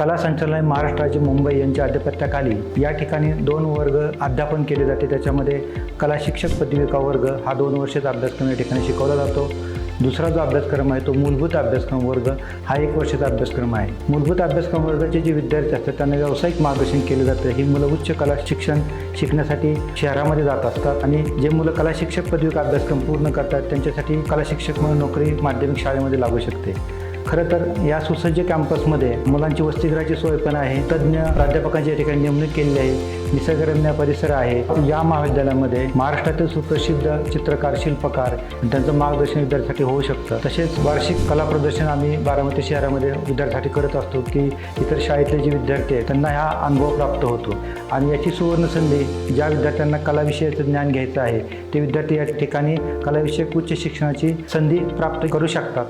कला संचालनालय महाराष्ट्र राज्य मुंबई यांच्या आधिपत्याखाली या ठिकाणी 2 वर्ग अध्यापन केले जाते। त्याच्यामध्ये कला शिक्षक पदविका वर्ग हा 2 वर्षाचा अभ्यासक्रम या ठिकाणी शिकवला जातो। दुसरा जो अभ्यासक्रम आहे तो मूलभूत अभ्यासक्रम वर्ग हा 1 वर्षाचा अभ्यासक्रम आहे। मूलभूत अभ्यासक्रम वर्गाचे जे विद्यार्थी असतात त्यांना व्यावसायिक मार्गदर्शन केले जातं। ही मुलं उच्च कला शिक्षण शिकण्यासाठी शहरामध्ये जात असतात आणि जे मुलं कला शिक्षक पदविका अभ्यासक्रम पूर्ण करतात त्यांच्यासाठी कला शिक्षक म्हणून नोकरी माध्यमिक शाळेमध्ये लागू शकते। खरं तर या सुसज्ज कॅम्पसमध्ये मुलांची वसतिगृहाची सोय पण आहे। तज्ज्ञ प्राध्यापकांची या ठिकाणी नेमणूक केलेली आहे। निसर्गरम्य परिसर आहे। या महाविद्यालयामध्ये महाराष्ट्रातील सुप्रसिद्ध चित्रकार शिल्पकार त्यांचं मार्गदर्शन विद्यार्थ्यांसाठी होऊ शकतं। तसेच वार्षिक कला प्रदर्शन आम्ही बारामती शहरामध्ये विद्यार्थ्यांसाठी करत असतो की इतर शाळेतले जे विद्यार्थी आहेत त्यांना हा अनुभव प्राप्त होतो आणि याची सुवर्ण संधी ज्या विद्यार्थ्यांना कला विषयाचं ज्ञान घ्यायचं आहे ते विद्यार्थी या ठिकाणी कलाविषयक उच्च शिक्षणाची संधी प्राप्त करू शकतात।